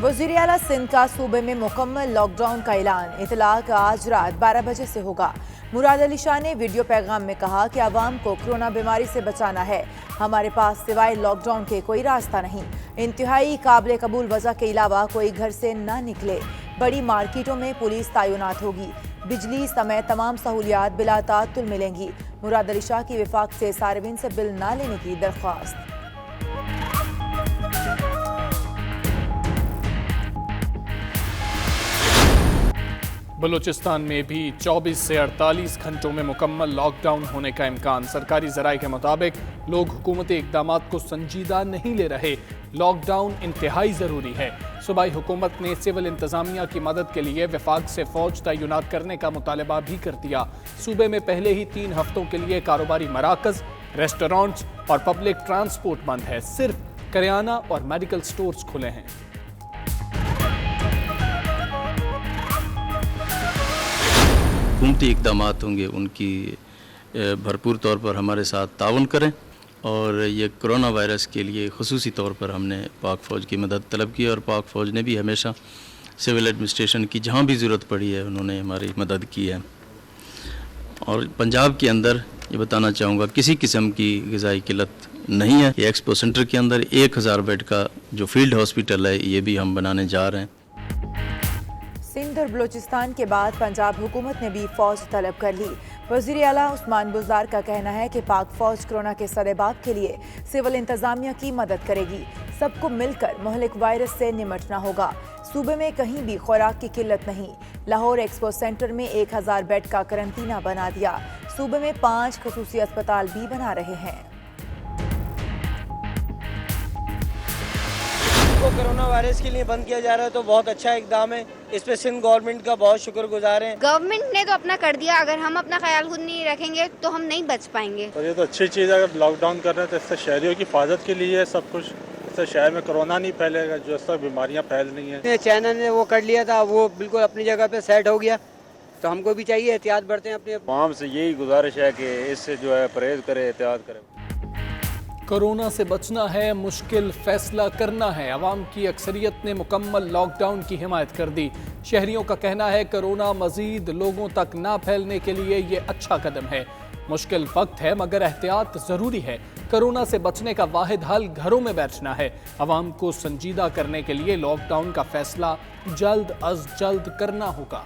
वज़ीर आला सिंध का सूबे में मुकम्मल लॉकडाउन का ऐलान। इतलाक आज रात 12 बजे से होगा। मुराद अली शाह ने वीडियो पैगाम में कहा कि आवाम को कोरोना बीमारी से बचाना है। हमारे पास सिवाय लॉकडाउन के कोई रास्ता नहीं। इंतहाई काबिल कबूल वजह के अलावा कोई घर से ना निकले। बड़ी मार्केटों में पुलिस तैनात होगी। बिजली समेत तमाम सहूलियात बिला ताअत्तुल मिलेंगी। मुराद अली शाह की वफाक से सार्विन से बिल ना लेने की दरख्वास्त। बलूचिस्तान में भी 24 से 48 घंटों में मुकम्मल लॉकडाउन होने का इम्कान। सरकारी ज़राए के मुताबिक लोग हुकूमती इक़दामात को संजीदा नहीं ले रहे। लॉकडाउन इंतहाई ज़रूरी है। सूबाई हुकूमत ने सिविल इंतज़ामिया की मदद के लिए वफाक से फ़ौज तैनात करने का मुतालबा भी कर दिया। सूबे में पहले ही 3 हफ्तों के लिए कारोबारी मराकज़, रेस्टोरेंट्स और पब्लिक ट्रांसपोर्ट बंद है। सिर्फ करियाना और मेडिकल स्टोर्स खुले हैं। हुकूमती इक़दामात होंगे उनकी भरपूर तौर पर हमारे साथ ताउन करें और ये कोरोना वायरस के लिए ख़ुसूसी तौर पर हमने पाक फ़ौज की मदद तलब की और पाक फ़ौज ने भी हमेशा सिविल एडमिनिस्ट्रेशन की जहाँ भी ज़रूरत पड़ी है उन्होंने हमारी मदद की है। और पंजाब के अंदर ये बताना चाहूँगा किसी किस्म की ग़िज़ाई किल्लत नहीं है। ये एक्सपो सेंटर के अंदर 1000 बेड का जो फील्ड हॉस्पिटल है ये भी हम बनाने जा रहे हैं। सिंध और बलूचिस्तान के बाद पंजाब हुकूमत ने भी फौज तलब कर ली। वज़ीर आला उस्मान बुज़दार का कहना है कि पाक फौज कोरोना के सदेबाप के लिए सिविल इंतज़ामिया की मदद करेगी। सबको मिलकर मुहलिक वायरस से निमटना होगा। सूबे में कहीं भी खुराक की किल्लत नहीं। लाहौर एक्सपो सेंटर में 1000 बेड का करंटीना बना दिया। सूबे में 5 ख़ुसूसी अस्पताल भी बना रहे हैं। को कोरोना वायरस के लिए बंद किया जा रहा है तो बहुत अच्छा इकदाम है। इस पे सिंध गवर्नमेंट का बहुत शुक्रगुजार है। गवर्नमेंट ने तो अपना कर दिया, अगर हम अपना ख्याल खुद नहीं रखेंगे तो हम नहीं बच पाएंगे। और ये तो अच्छी चीज़ है, अगर लॉकडाउन कर रहे हैं तो इससे शहरियों की हिफाजत के लिए सब कुछ। इससे शहर में कोरोना नहीं फैलेगा, जो इस तरह बीमारियाँ फैल रही हैं। चाइना ने वो कर लिया था, वो बिल्कुल अपनी जगह पे सेट हो गया, तो हमको भी चाहिए एहतियात बरतें अपने। तमाम से यही गुजारिश है कि इससे जो है परहेज करे, एहतियात करे। कोरोना से बचना है, मुश्किल फैसला करना है। अवाम की अक्सरियत ने मुकम्मल लॉकडाउन की हिमायत कर दी। शहरियों का कहना है कोरोना मजीद लोगों तक ना फैलने के लिए ये अच्छा कदम है। मुश्किल वक्त है मगर एहतियात ज़रूरी है। कोरोना से बचने का वाहिद हल घरों में बैठना है। अवाम को संजीदा करने के लिए लॉकडाउन का फैसला जल्द अज जल्द करना होगा।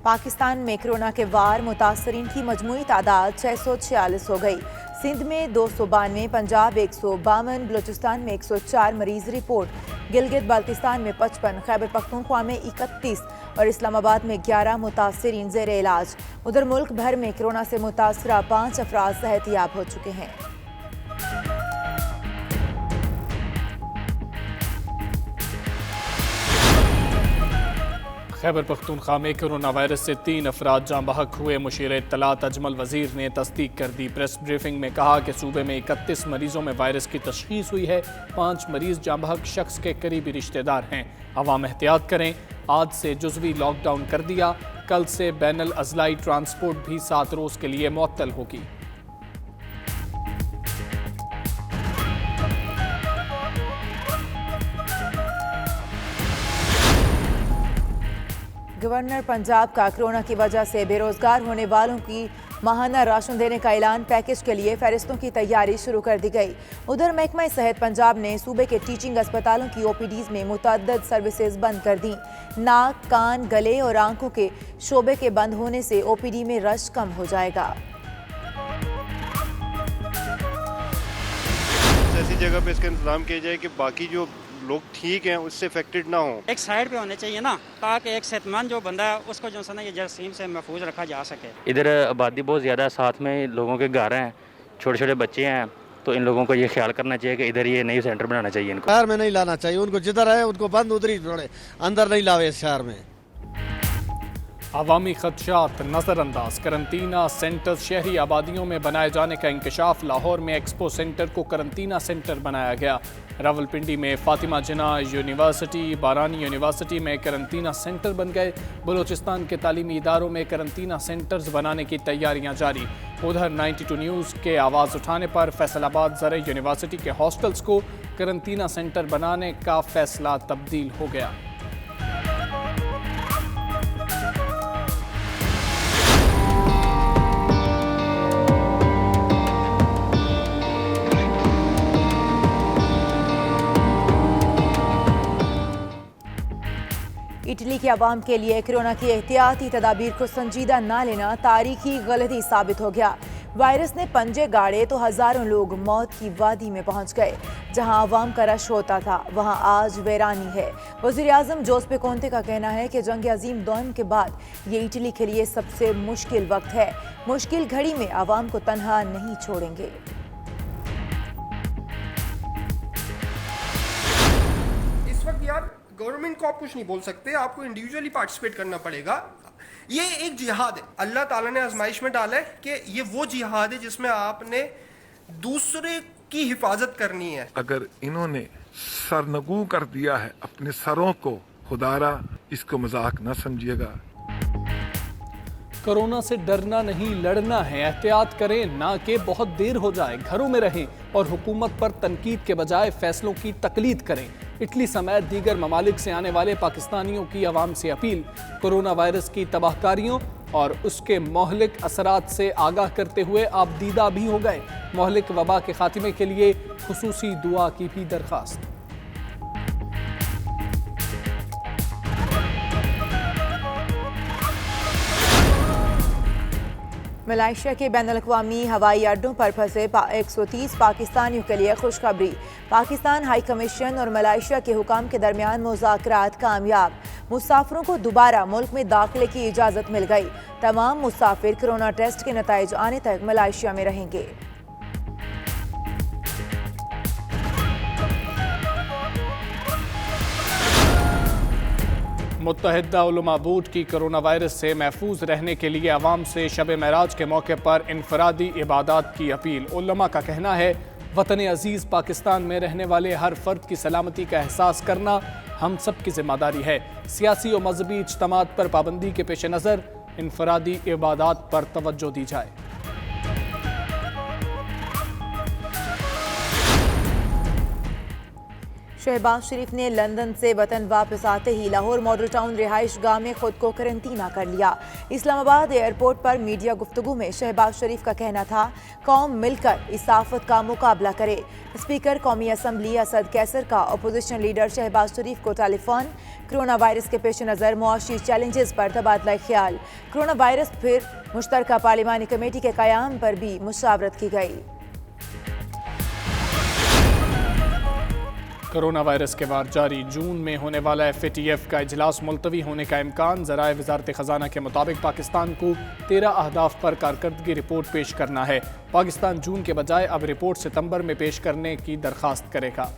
पाकिस्तान में कोरोना के वार मुतासरीन की मजमूई तादाद 646 हो गई। सिंध में 292, पंजाब 152, बलूचिस्तान में 104 मरीज रिपोर्ट। गिलगित बाल्तिस्तान में 55, खैबर पख्तूनख्वा में 31 और इस्लामाबाद में 11 मुतासरीन ज़ेर इलाज। उधर मुल्क भर में कोरोना से मुतासरा 5 अफराद सेहतयाब हो चुके हैं। खैबर पख्तूनख्वा में कोरोना वायरस से 3 अफराद जाँ बहक हुए। मुशीर इत्तलात अजमल वज़ीर ने तस्दीक कर दी। प्रेस ब्रीफिंग में कहा कि सूबे में 31 मरीजों में वायरस की तशख़ीस हुई है। 5 मरीज जाँ बहक शख्स के करीबी रिश्तेदार हैं। अवाम एहतियात करें। आज से जुज़वी लॉकडाउन कर दिया। कल से बैनुल अज़लाई ट्रांसपोर्ट भी 7 रोज़ के लिए मुअत्तल होगी। गवर्नर पंजाब का कोरोना की वजह से बेरोजगार होने वालों की माहाना राशन देने का ऐलान। पैकेज के लिए फहरिस्तों की तैयारी शुरू कर दी गई। उधर महकमा सेहत पंजाब ने सूबे के टीचिंग अस्पतालों की ओपीडीज में मुतअद्दिद सर्विसेज बंद कर दी। नाक, कान, गले और आंखों के शोबे के बंद होने से ओपीडी में रश कम हो जाएगा। ऐसी जगह पे इसका इंतजाम किया जाए कि बाकी जो लोग ठीक हैं उससे अफेक्टेड ना हो। एक साइड पे होने चाहिए ना, ताकि एक सेहतमंद जो बंदा है उसको जो है ना ये जरासीम से महफूज रखा जा सके। इधर आबादी बहुत ज़्यादा, साथ में लोगों के घर हैं, छोटे छोटे बच्चे हैं, तो इन लोगों को ये ख्याल करना चाहिए कि इधर ये नई सेंटर बनाना चाहिए। इनको शहर में नहीं लाना चाहिए, उनको जिधर है उनको बंद उधर ही छोड़े, अंदर नहीं लावे इस शहर में। अवामी खदशात नज़रअंदाज। करंटीना सेंटर शहरी आबादियों में बनाए जाने का इंकशाफ। लाहौर में एक्सपो सेंटर को करंटीना सेंटर बनाया गया। रावलपिंडी में फातिमा जिन्ना यूनिवर्सिटी, बारानी यूनिवर्सिटी में करंटीना सेंटर बन गए। बलूचिस्तान के तालीमी इदारों में करंटीना सेंटर्स बनाने की तैयारियां जारी। उधर 92 न्यूज़ के आवाज़ उठाने पर फैसलाबाद ज़राई यूनिवर्सिटी के हॉस्टल्स को करंतना सेंटर बनाने का फैसला तब्दील हो गया। इटली के अवाम के लिए कोरोना की एहतियाती तदाबीर को संजीदा ना लेना तारीखी गलती साबित हो गया। वायरस ने पंजे गाड़े तो हजारों लोग मौत की वादी में पहुंच गए। जहां अवाम का रश होता था वहां आज वीरानी है। वज़ीर आज़म जोसेपे कोंते का कहना है कि जंग अजीम दोम के बाद ये इटली के लिए सबसे मुश्किल वक्त है। मुश्किल घड़ी में अवाम को तन्हा नहीं छोड़ेंगे। इस वक्त यार गवर्नमेंट को आप कुछ नहीं बोल सकते, आपको इंडिविजुअली पार्टिसिपेट करना पड़ेगा। ये एक जिहाद है, अल्लाह ताला ने आजमाइश में डाला है कि ये वो जिहाद है जिसमें आपने दूसरे की हिफाजत करनी है। अगर इन्होंने सरनगू कर दिया है अपने सरों को, खुदारा इसको मजाक न समझिएगा। कोरोना से डरना नहीं लड़ना है। एहतियात करें ना कि बहुत देर हो जाए। घरों में रहें और हुकूमत पर तनकीद के बजाय फैसलों की तकलीद करें। इटली समेत दीगर ममालिक से आने वाले पाकिस्तानियों की आवाम से अपील, कोरोना वायरस की तबाहकारियों और उसके मोहलिक असरात से आगाह करते हुए आप दीदा भी हो गए। मोहलिक वबा के खात्मे के लिए खुसूसी दुआ की भी दरख्वास्त। मलेशिया के बैनुल-अक़वामी हवाई अड्डों पर फंसे 130 पाकिस्तानियों के लिए खुशखबरी। पाकिस्तान हाई कमीशन और मलेशिया के हुकाम के दरमियान मुज़ाकरात कामयाब। मुसाफिरों को दोबारा मुल्क में दाखिले की इजाज़त मिल गई। तमाम मुसाफिर कोरोना टेस्ट के नताइज आने तक मलेशिया में रहेंगे। मुत्तहिदा उलमा बोर्ड की कोरोना वायरस से महफूज रहने के लिए अवाम से शब महराज के मौके पर इनफरादी इबादत की अपील। उलमा का कहना है वतन अजीज़ पाकिस्तान में रहने वाले हर फर्द की सलामती का एहसास करना हम सब की जिम्मेदारी है। सियासी और मजहबी इज्तिमात पर पाबंदी के पेश नज़र इनफरादी इबादत पर तवज्जो दी जाए। शहबाज शरीफ ने लंदन से वतन वापस आते ही लाहौर मॉडल टाउन रिहाइश गाह में खुद को करंतना कर लिया। इस्लामाबाद एयरपोर्ट पर मीडिया गुफ्तगू में शहबाज शरीफ का कहना था कौम मिलकर इस आफत का मुकाबला करे। स्पीकर कौमी असम्बली असद कैसर का अपोजिशन लीडर शहबाज शरीफ को टेलीफोन। कोरोना वायरस के पेश नज़र मुआशी चैलेंजेस पर तबादला ख्याल। कोरोना वायरस फिर मुश्तरका पार्लिमानी कमेटी के क़याम पर भी मुशावरत की गई। कोरोना वायरस के बाद जारी जून में होने वाला FATF का इजलास मुलतवी होने का इम्कान। ज़राए वज़ारत ख़जाना के मुताबिक पाकिस्तान को 13 अहदाफ पर कारकर्दगी रिपोर्ट पेश करना है। पाकिस्तान जून के बजाय अब रिपोर्ट सितंबर में पेश करने की दरख्वास्त करेगा।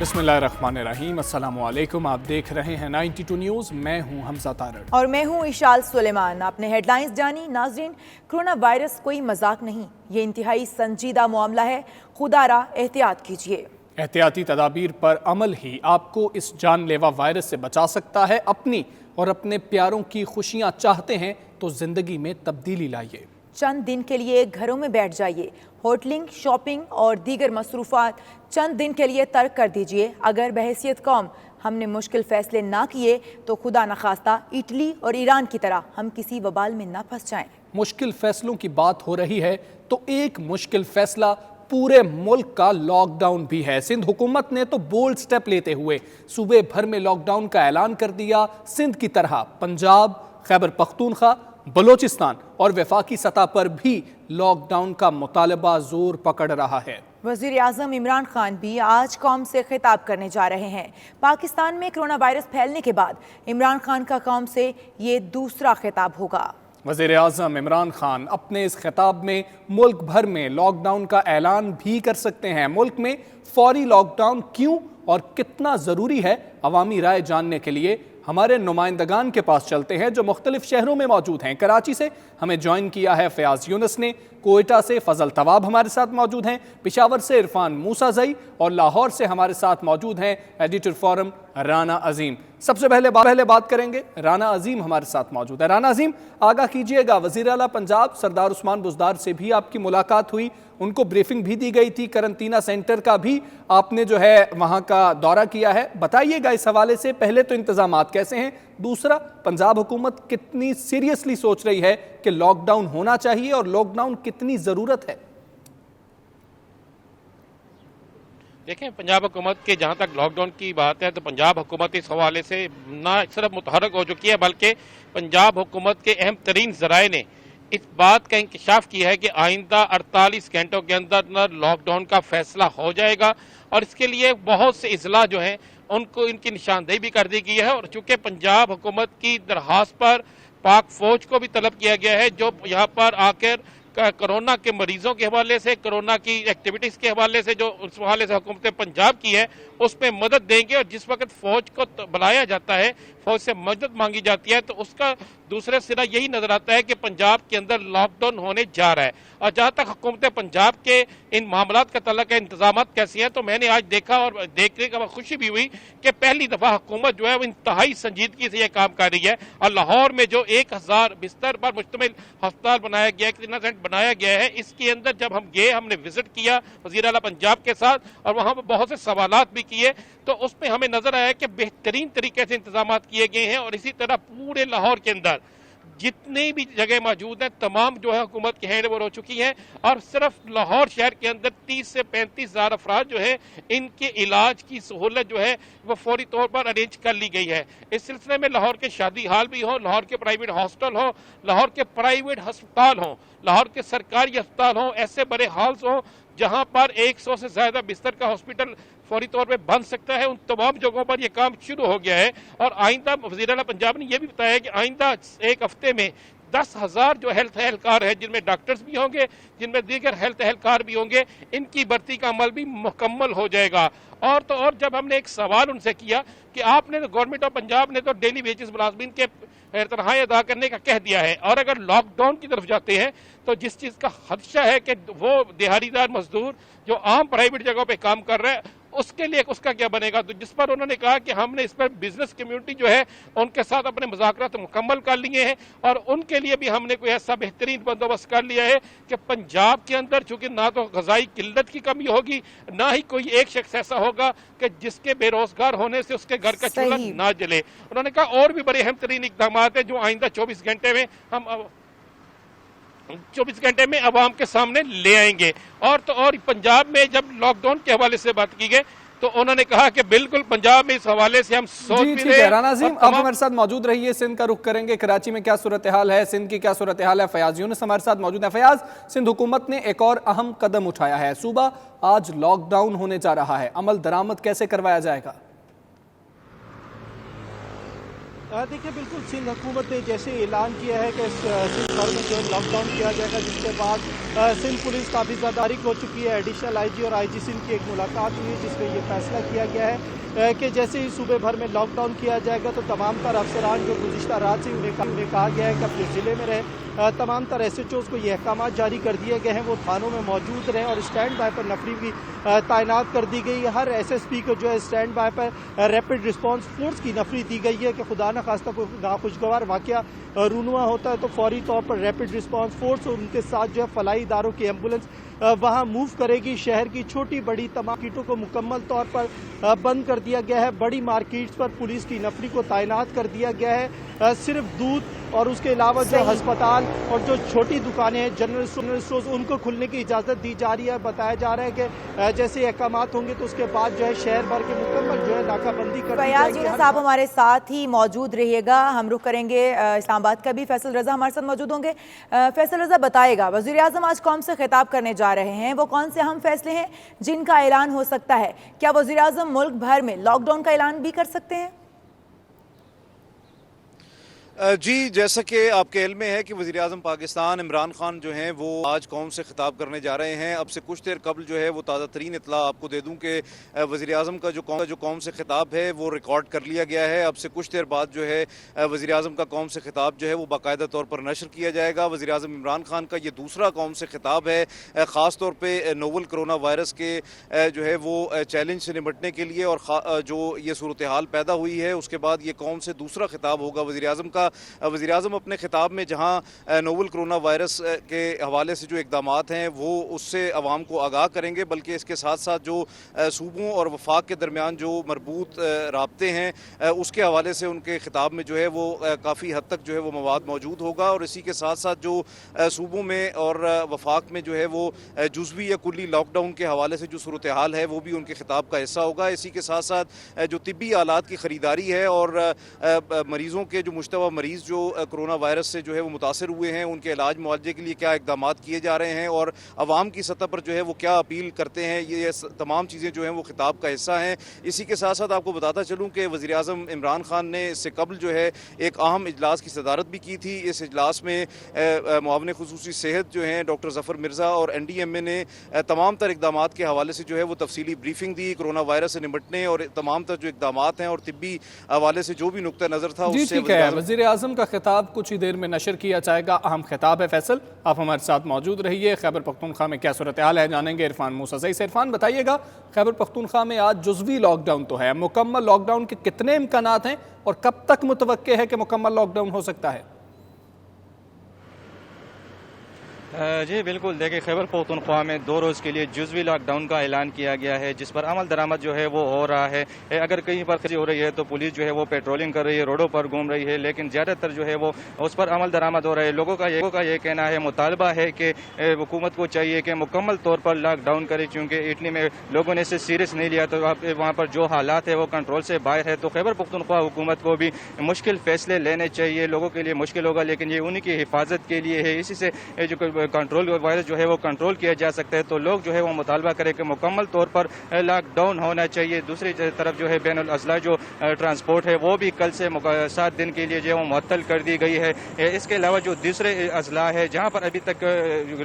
बिस्मिल्लाहिर्रहमानिर्रहीम, अस्सलामुअलैकुम। आप देख रहे हैं 92 न्यूज़। मैं हूं हमजा तारड़ और मैं हूं इशाल सुलेमान। आपने हेडलाइंस जानी। नाज़रीन, कोरोना वायरस कोई मजाक नहीं, ये इंतहाई संजीदा मामला है। खुदारा एहतियात कीजिए। एहतियाती तदाबीर पर अमल ही आपको इस जानलेवा वायरस से बचा सकता है। अपनी और अपने प्यारों की खुशियाँ चाहते हैं तो ज़िंदगी में तब्दीली लाइए। चंद दिन के लिए घरों में बैठ जाइए। होटलिंग, शॉपिंग और दीगर मसरूफात चंद दिन के लिए तर्क कर दीजिए। अगर बहैसियत कौम हमने मुश्किल फैसले ना किए तो खुदा न खास्ता इटली और ईरान की तरह हम किसी वबाल में ना फंस जाएं। मुश्किल फैसलों की बात हो रही है तो एक मुश्किल फैसला पूरे मुल्क का लॉकडाउन भी है। सिंध हुकूमत ने तो बोल्ड स्टेप लेते हुए सूबे भर में लॉकडाउन का ऐलान कर दिया। सिंध की तरह पंजाब, खैबर पख्तूनख्वा, बलोचिस्तान और वफाकी सतह पर भी लॉकडाउन का मुतालबा जोर पकड़ रहा है। वज़ीर आज़म इमरान खान भी आज कौम से खिताब करने जा रहे हैं। पाकिस्तान में कोरोना वायरस फैलने के बाद इमरान खान का कौम से ये दूसरा खिताब होगा। वज़ीर आज़म इमरान खान अपने इस खिताब में मुल्क भर में लॉकडाउन का ऐलान भी कर सकते हैं। मुल्क में फौरी लॉकडाउन क्यों और कितना ज़रूरी है, अवामी राय जानने के लिए हमारे नुमाइंदगान के पास चलते हैं जो मुख्तलिफ शहरों में मौजूद हैं। कराची से हमें ज्वाइन किया है फयाज यूनुस ने, कोयटा से फजल तवाब हमारे साथ मौजूद हैं, पेशावर से इरफान मूसाजई और लाहौर से हमारे साथ मौजूद हैं एडिटर फोरम राना अजीम। सबसे पहले बात करेंगे, राना अजीम हमारे साथ मौजूद है। राना अजीम, आगाह कीजिएगा, वज़ीर आला पंजाब सरदार उस्मान बुज़दार से भी आपकी मुलाकात हुई, उनको ब्रीफिंग भी दी गई थी, करंटीना सेंटर का भी आपने जो है वहाँ का दौरा किया है, बताइएगा इस हवाले से पहले तो इंतजामात कैसे हैं, दूसरा पंजाब हुकूमत कितनी सीरियसली सोच रही है कि लॉकडाउन होना चाहिए और लॉकडाउन कितनी ज़रूरत है? देखें, पंजाब हुकूमत के जहाँ तक लॉकडाउन की बात है तो पंजाब हुकूमत इस हवाले से ना सिर्फ मुतहरक हो चुकी है बल्कि पंजाब हुकूमत के अहम तरीन ज़राए ने इस बात का इंकशाफ किया है कि आइंदा 48 घंटों के अंदर लॉकडाउन का फैसला हो जाएगा और इसके लिए बहुत से इजला जो हैं उनको इनकी निशानदेही भी कर दी गई है। और चूंकि पंजाब हुकूमत की दरख्वास्त पर पाक फौज को भी तलब किया गया है जो यहाँ पर आकर कोरोना के मरीजों के हवाले से, कोरोना की एक्टिविटीज़ के हवाले से जो उस हवाले से हुकूमत पंजाब की है उसमें मदद देंगे। और जिस वक्त फौज को बुलाया जाता है, फौज से मदद मांगी जाती है तो उसका दूसरे सिरा यही नजर आता है कि पंजाब के अंदर लॉकडाउन होने जा रहा है। और जहाँ तक हुकूमत पंजाब के इन मामलात का तल्लुक है, इंतजाम कैसे हैं, तो मैंने आज देखा और देखने का खुशी भी हुई कि पहली दफ़ा हुकूमत जो है वो इंतहाई संजीदगी से यह काम कर रही है। और लाहौर में जो 1000 बिस्तर पर मुश्तमिल अस्पताल बनाया गया है, कितना सेंटर बनाया गया है, इसके अंदर जब हम गए, हमने विजिट किया वज़ीर आला पंजाब के साथ और वहाँ पर बहुत से सवालात भी किए तो उसमें हमें नजर आया कि बेहतरीन तरीके से इंतजाम किए गए हैं। और इसी तरह पूरे लाहौर के अंदर जितनी भी जगह मौजूद हैं तमाम जो है हुकूमत की हैंड ओवर हो चुकी हैं और सिर्फ लाहौर शहर के अंदर 30 से 35 हज़ार अफराद जो है इनके इलाज की सहूलत जो है वो फौरी तौर पर अरेंज कर ली गई है। इस सिलसिले में लाहौर के शादी हाल भी हो, लाहौर के प्राइवेट हॉस्टल हो, लाहौर के प्राइवेट अस्पताल हो, लाहौर के सरकारी अस्पताल हो, ऐसे बड़े हॉल्स हो जहां पर 100 से ज्यादा बिस्तर का हॉस्पिटल फौरी तौर पे बन सकता है, उन तमाम जगहों पर यह काम शुरू हो गया है। और आइंदा वज़ीर आला पंजाब ने यह भी बताया कि आइंदा एक हफ्ते में 10,000 जो हेल्थ एहलकार है जिनमें डॉक्टर्स भी होंगे, जिनमें दीगर हेल्थ एहलकार भी होंगे, इनकी भर्ती का अमल भी मुकम्मल हो जाएगा। और तो और जब हमने एक सवाल उनसे किया कि आपने तो गवर्नमेंट ऑफ पंजाब ने तो डेली वेजेस मुलाजमीन के तनख्वाही अदा करने का कह दिया है और अगर लॉकडाउन की तरफ जाते हैं तो जिस चीज़ का खदशा है कि वो दिहाड़ीदार मजदूर जो आम प्राइवेट जगहों पे काम कर रहे हैं उसके लिए उसका क्या बनेगा, तो जिस पर उन्होंने कहा कि हमने इस पर बिजनेस कम्युनिटी जो है उनके साथ अपने मुज़ाकरात मुकम्मल कर लिए हैं और उनके लिए भी हमने कोई ऐसा बेहतरीन बंदोबस्त कर लिया है कि पंजाब के अंदर चूंकि ना तो ग़िज़ाई किल्लत की कमी होगी ना ही कोई एक शख्स ऐसा होगा कि जिसके बेरोजगार होने से उसके घर का चूल्हा ना जले। उन्होंने कहा और भी बड़े अहम तरीन इक़दाम है जो आइंदा 24 घंटे में हम 24 घंटे में अवाम के सामने ले आएंगे। और तो और पंजाब में जब लॉकडाउन के हवाले से बात की गई तो उन्होंने कहा कि बिल्कुल पंजाब में इस हवाले से हम सोच भी रहे हैं। राना अजीम, आप हमारे साथ मौजूद रहिए, सिंध का रुख करेंगे, कराची में क्या सूरत हाल है, सिंध की क्या सूरत हाल है, फयाज यूनुस हमारे साथ मौजूद है। फयाज, सिंध हुकूमत ने एक और अहम कदम उठाया है, सूबा आज लॉकडाउन होने जा रहा है, अमल दरामद कैसे करवाया जाएगा? देखिए, बिल्कुल सिंध हुकूमत ने जैसे ऐलान किया है कि सिंध भर में जो है लॉकडाउन किया जाएगा, जिसके बाद सिंध पुलिस काफ़ी ज़्यादा हो चुकी है। एडिशनल आईजी और आईजी सिंध की एक मुलाकात हुई जिसमें ये फैसला किया गया है कि जैसे ही सूबे भर में लॉकडाउन किया जाएगा तो तमाम तर अफसरान जो गुज़िश्ता रात से उन्हें कहा गया है कि अपने ज़िले में रहे, तमाम तर SHOs को ये अहकाम जारी कर दिए गए हैं वो थानों में मौजूद रहें और स्टैंड बाय पर नफरी भी तैनात कर दी गई है। हर SSP को जो है स्टैंड बाय पर रैपिड रिस्पांस फोर्स की नफरी दी गई है कि खुदा न खास्ता कोई नाखुशगवार वाक़या रूनुमा होता है तो फौरी तौर पर रैपिड रिस्पांस फोर्स और उनके साथ जो है फलाई इदारों की एम्बुलेंस वहाँ मूव करेगी। शहर की छोटी बड़ी तमाम मार्केटों को मुकम्मल तौर पर बंद कर दिया गया है। बड़ी मार्केट्स पर पुलिस की नफरी को तैनात कर दिया गया है। सिर्फ दूध और उसके अलावा जो अस्पताल और जो छोटी दुकानें हैं, जनरल स्टोर्स, उनको खुलने की इजाज़त दी जा रही है। बताया जा रहा है कि जैसे अहकाम होंगे तो उसके बाद जो है शहर भर के मुकम्मल जो है नाकाबंदी कर दी जाएगी। आप हमारे साथ ही मौजूद रहिएगा, हम रुख करेंगे इस्लामाबाद का भी। फैसल रजा हमारे साथ मौजूद होंगे। फैसल रजा, बताएगा वज़ीर आज़म आज कौम से खिताब करने जा रहे हैं, वो कौन से अहम फैसले हैं जिनका ऐलान हो सकता है? क्या वज़ीर आज़म मुल्क भर में लॉकडाउन का ऐलान भी कर सकते हैं? جی، جیسا کہ آپ کے علم میں ہے کہ وزیر اعظم پاکستان عمران خان جو ہیں وہ آج قوم سے خطاب کرنے جا رہے ہیں. اب سے کچھ دیر قبل جو ہے وہ تازہ ترین اطلاع آپ کو دے دوں کہ وزیر اعظم کا جو قوم سے خطاب ہے وہ ریکارڈ کر لیا گیا ہے. اب سے کچھ دیر بعد جو ہے وزیر اعظم کا قوم سے خطاب جو ہے وہ باقاعدہ طور پر نشر کیا جائے گا. وزیر اعظم عمران خان کا یہ دوسرا قوم سے خطاب ہے، خاص طور پہ نوول کرونا وائرس کے جو ہے وہ چیلنج سے نمٹنے کے لیے، اور جو یہ صورتحال پیدا ہوئی ہے اس کے بعد یہ قوم سے دوسرا خطاب ہوگا وزیر اعظم کا. وزیر اعظم اپنے خطاب میں جہاں نوول کرونا وائرس کے حوالے سے جو اقدامات ہیں وہ اس سے عوام کو آگاہ کریں گے، بلکہ اس کے ساتھ ساتھ جو صوبوں اور وفاق کے درمیان جو مربوط رابطے ہیں اس کے حوالے سے ان کے خطاب میں جو ہے وہ کافی حد تک جو ہے وہ مواد موجود ہوگا. اور اسی کے ساتھ ساتھ جو صوبوں میں اور وفاق میں جو ہے وہ جزوی یا کلی لاک ڈاؤن کے حوالے سے جو صورتحال ہے وہ بھی ان کے خطاب کا حصہ ہوگا. اسی کے ساتھ ساتھ جو طبی آلات کی خریداری ہے اور مریضوں کے جو مشتبہ مریض جو کرونا وائرس سے جو ہے وہ متاثر ہوئے ہیں ان کے علاج معالجے کے لیے کیا اقدامات کیے جا رہے ہیں اور عوام کی سطح پر جو ہے وہ کیا اپیل کرتے ہیں، یہ تمام چیزیں جو ہیں وہ خطاب کا حصہ ہیں. اسی کے ساتھ ساتھ آپ کو بتاتا چلوں کہ وزیر اعظم عمران خان نے اس سے قبل جو ہے ایک اہم اجلاس کی صدارت بھی کی تھی. اس اجلاس میں معاون خصوصی صحت جو ہیں ڈاکٹر ظفر مرزا اور NDMA نے تمام تر اقدامات کے حوالے سے جو ہے وہ تفصیلی بریفنگ دی کرونا وائرس سے نمٹنے اور تمام تر جو اقدامات ہیں اور طبی حوالے سے جو بھی نقطہ نظر تھا اس سے وزیر اعظم کا خطاب کچھ ہی دیر میں نشر کیا جائے گا. اہم خطاب ہے. فیصل، آپ ہمارے ساتھ موجود رہیے. خیبر پختونخوا میں کیا صورتحال ہے جانیں گے عرفان موسیٰ سے. عرفان بتائیے گا، خیبر پختونخوا میں آج جزوی لاک ڈاؤن تو ہے، مکمل لاک ڈاؤن کے کتنے امکانات ہیں اور کب تک متوقع ہے کہ مکمل لاک ڈاؤن ہو سکتا ہے؟ جی بالکل، دیکھیں خیبر پختونخوا میں 2 روز کے لیے جزوی لاک ڈاؤن کا اعلان کیا گیا ہے، جس پر عمل درآمد جو ہے وہ ہو رہا ہے. اگر کہیں پر خرچ ہو رہی ہے تو پولیس جو ہے وہ پیٹرولنگ کر رہی ہے، روڈوں پر گھوم رہی ہے، لیکن زیادہ تر جو ہے وہ اس پر عمل درآمد ہو رہا ہے. لوگوں کا یہ کہنا ہے، مطالبہ ہے کہ حکومت کو چاہیے کہ مکمل طور پر لاک ڈاؤن کرے، چونکہ اٹلی میں لوگوں نے اسے سیریس نہیں لیا تو وہاں پر جو حالات ہے وہ کنٹرول سے باہر ہے. تو خیبر پختونخوا حکومت کو بھی مشکل فیصلے لینے چاہیے. لوگوں کے لیے مشکل ہوگا لیکن یہ انہی کی حفاظت کے لیے ہے، اسی سے جو کنٹرول وائرس جو ہے وہ کنٹرول کیا جا سکتا ہے. تو لوگ جو ہے وہ مطالبہ کرے کہ مکمل طور پر لاک ڈاؤن ہونا چاہیے. دوسری طرف جو ہے بین الاضلاع جو ٹرانسپورٹ ہے وہ بھی کل سے 7 دن کے لیے جو ہے وہ معطل کر دی گئی ہے. اس کے علاوہ جو دوسرے اضلاع ہے جہاں پر ابھی تک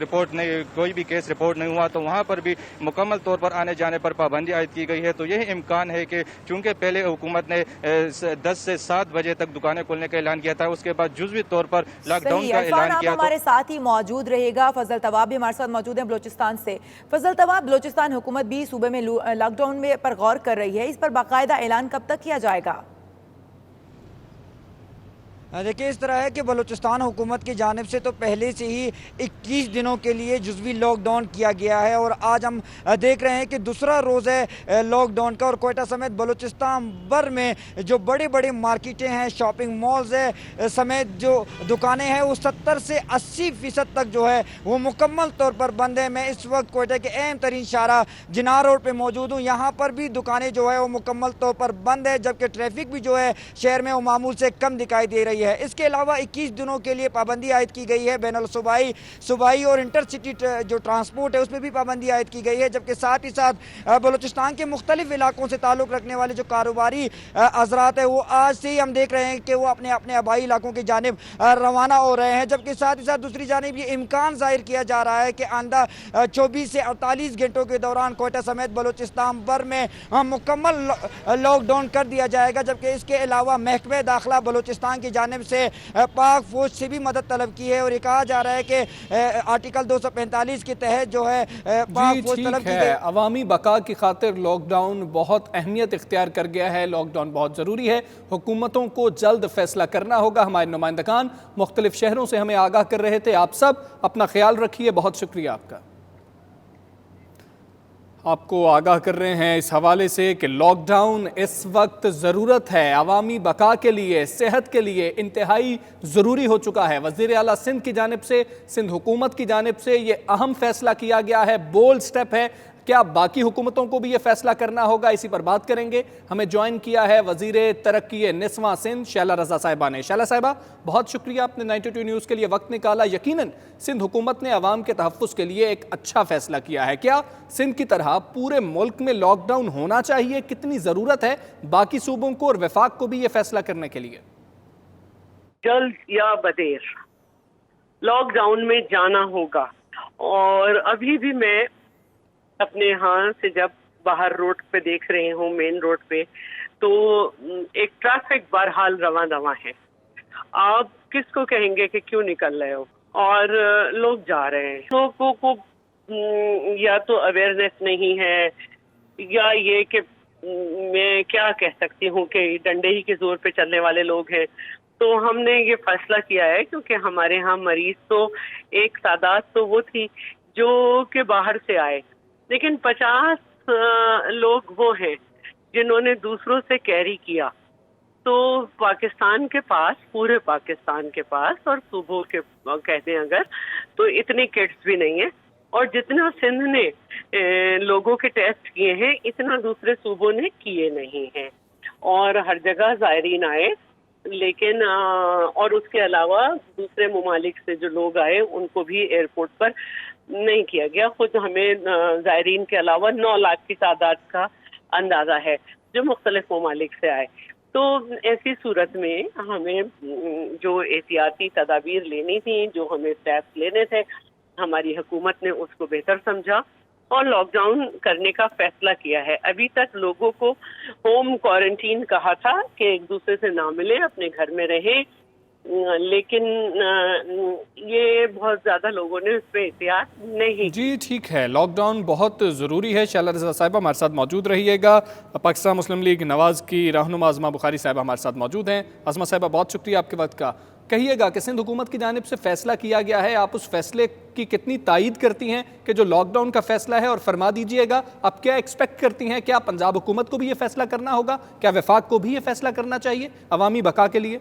رپورٹ نہیں، کوئی بھی کیس رپورٹ نہیں ہوا، تو وہاں پر بھی مکمل طور پر آنے جانے پر پابندی عائد کی گئی ہے. تو یہ امکان ہے کہ چونکہ پہلے حکومت نے 10 سے 7 بجے تک دکانیں کھولنے کا اعلان کیا تھا، اس کے بعد جزوی طور پر لاک ڈاؤن کا اعلان کیا. ہمارے ساتھ ہی موجود رہے گا. فضل طواب بھی ہمارے ساتھ موجود ہیں بلوچستان سے. فضل طواب، بلوچستان حکومت بھی صوبے میں لاک ڈاؤن میں پر غور کر رہی ہے، اس پر باقاعدہ اعلان کب تک کیا جائے گا؟ دیکھیں، اس طرح ہے کہ بلوچستان حکومت کی جانب سے تو پہلے سے ہی 21 دنوں کے لیے جزوی لاک ڈاؤن کیا گیا ہے، اور آج ہم دیکھ رہے ہیں کہ دوسرا روز ہے لاک ڈاؤن کا. اور کوئٹہ سمیت بلوچستان بھر میں جو بڑی بڑی مارکیٹیں ہیں، شاپنگ مالز ہیں سمیت جو دکانیں ہیں، وہ 70 سے 80% تک جو ہے وہ مکمل طور پر بند ہے. میں اس وقت کوئٹہ کے اہم ترین شاہراہ جناح روڈ پہ موجود ہوں. یہاں پر بھی دکانیں جو ہے وہ مکمل طور پر بند ہے، جبکہ ٹریفک بھی جو ہے شہر میں وہ معمول سے کم دکھائی دے رہی ہے. اس کے علاوہ 21 دنوں کے لیے پابندی عائد کی گئی ہے. بین الصوبائی، صوبائی اور انٹر سٹی جو ٹرانسپورٹ ہے اس میں بھی پابندی عائد کی گئی ہے. جبکہ ساتھ ہی ساتھ بلوچستان کے مختلف علاقوں سے تعلق رکھنے والے جو کاروباری حضرات ہیں وہ آج سے ہی ہم دیکھ رہے ہیں کہ وہ اپنے آبائی علاقوں کی جانب روانہ ہو رہے ہیں. جبکہ ساتھ ہی ساتھ دوسری جانب یہ امکان ظاہر کیا جا رہا ہے کہ آئندہ 24 سے 48 گھنٹوں کے دوران کوئٹہ سمیت بلوچستان بھر میں مکمل لاک ڈاؤن کر دیا جائے گا. جبکہ اس کے علاوہ محکمہ داخلہ بلوچستان کی جانب سے پاک فوج سے بھی مدد طلب کی ہے، اور یہ کہا جا رہا ہے کہ آرٹیکل 245 کے تحت جو ہے پاک فوج طلب کی گئی. عوامی بقا کی خاطر لاک ڈاؤن بہت اہمیت اختیار کر گیا ہے. لاک ڈاؤن بہت ضروری ہے، حکومتوں کو جلد فیصلہ کرنا ہوگا. ہمارے نمائندگان مختلف شہروں سے ہمیں آگاہ کر رہے تھے. آپ سب اپنا خیال رکھیے. بہت شکریہ آپ کا. آپ کو آگاہ کر رہے ہیں اس حوالے سے کہ لاک ڈاؤن اس وقت ضرورت ہے، عوامی بقا کے لیے، صحت کے لیے انتہائی ضروری ہو چکا ہے. وزیر اعلیٰ سندھ کی جانب سے، سندھ حکومت کی جانب سے یہ اہم فیصلہ کیا گیا ہے، بولڈ سٹیپ ہے. کیا باقی حکومتوں کو بھی یہ فیصلہ کرنا ہوگا؟ اسی پر بات کریں گے. ہمیں جوائن کیا ہے وزیر ترقی نسواں سندھ شیلہ رضا صاحبہ نے. شیلہ صاحبہ، بہت شکریہ آپ نے 92 نیوز کے لیے وقت نکالا. یقیناً سندھ حکومت نے عوام کے تحفظ کے لیے ایک اچھا فیصلہ کیا ہے. کیا سندھ کی طرح پورے ملک میں لاک ڈاؤن ہونا چاہیے؟ کتنی ضرورت ہے باقی صوبوں کو اور وفاق کو بھی یہ فیصلہ کرنے کے لیے؟ जल्द या बदेर लॉकडाउन में जाना होगा। और अभी भी मैं अपने यहाँ से जब बाहर रोड पे देख रही हूँ, मेन रोड पे, तो एक ट्रैफिक बहरहाल रवां दवा है। आप किसको कहेंगे कि क्यों निकल रहे हो, और लोग जा रहे हैं। लोगों को या तो अवेयरनेस नहीं है, या ये कि मैं क्या कह सकती हूँ कि डंडे ही के जोर पे चलने वाले लोग हैं। तो हमने ये फैसला किया है, क्योंकि हमारे यहाँ मरीज तो एक तादाद तो वो थी जो कि बाहर से आए, लेकिन 50 लोग वो हैं जिन्होंने दूसरों से कैरी किया। तो पाकिस्तान के पास, पूरे पाकिस्तान के पास और सूबों के कह दें अगर, तो इतने किट्स भी नहीं है। और जितना सिंध ने लोगों के टेस्ट किए हैं, इतना दूसरे सूबों ने किए नहीं हैं। और हर जगह ज़ायरीन आए, लेकिन और उसके अलावा दूसरे ममालिक से जो लोग आए उनको भी एयरपोर्ट पर नहीं किया गया। खुद हमें ज़ायरीन के अलावा 9 लाख की तादाद का अंदाज़ा है जो मुख्तलिफ ममालिक से आए। तो ऐसी सूरत में हमें जो एहतियाती तदाबीर लेनी थी, जो हमें स्टेप्स लेने थे, हमारी हुकूमत ने उसको बेहतर समझा और लॉकडाउन करने का फैसला किया है। अभी तक लोगों को होम क्वारंटीन कहा था कि एक दूसरे से ना मिले, अपने घर में रहें, लेकिन ये बहुत ज़्यादा लोगों ने उस पर एहतियात नहीं। जी ठीक है, लॉकडाउन बहुत ज़रूरी है। शैला रज़ा साहिबा हमारे साथ मौजूद रहिएगा। पाकिस्तान मुस्लिम लीग नवाज़ की रहनुमा अज़मा बुखारी साहिबा हमारे साथ मौजूद हैं। अज़मा साहिबा, बहुत शुक्रिया आपके वक्त का। कहिएगा कि सिंध हुकूमत की जानिब से फैसला किया गया है, आप उस फैसले की कितनी तायीद करती हैं कि जो लॉकडाउन का फैसला है, और फरमा दीजिएगा आप क्या एक्सपेक्ट करती हैं? क्या पंजाब हुकूमत को भी ये फैसला करना होगा? क्या वफाक को भी ये फैसला करना चाहिए अवामी बका के लिए?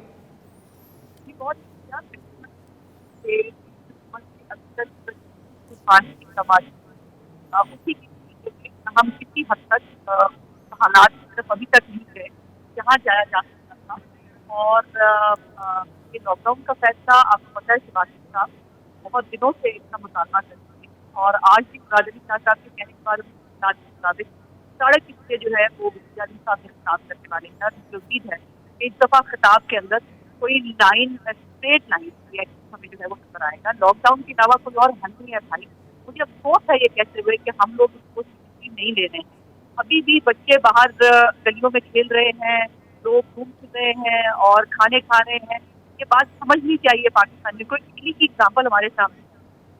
हम किसी हद तक हालात सिर्फ अभी तक नहीं गए जहाँ जाया जा सकता था। और ये लॉकडाउन का फैसला आपको पता है शिवाजी साहब बहुत दिनों से इसका मुतालबा करते हैं, और आज भी मुरादली शाह साहब के कहने के मुताबिक 3.5 जो है वो मुरादली साहब से खिताब करने वाले हैं। जो उम्मीद है कि इस दफ़ा खिताब के अंदर कोई लाइन, स्ट्रेट लाइन हमें जो है वो नजर आएगा। लॉकडाउन के अलावा कोई और हल नहीं है भाई। मुझे अफसोस है ये कहते हुए कि हम लोग उसको नहीं ले रहे हैं। अभी भी बच्चे बाहर गलियों में खेल रहे हैं, लोग घूम फिर रहे हैं और खाने खा रहे हैं। ये बात समझनी चाहिए पाकिस्तान में। कोई इटली की एग्जाम्पल हमारे सामने,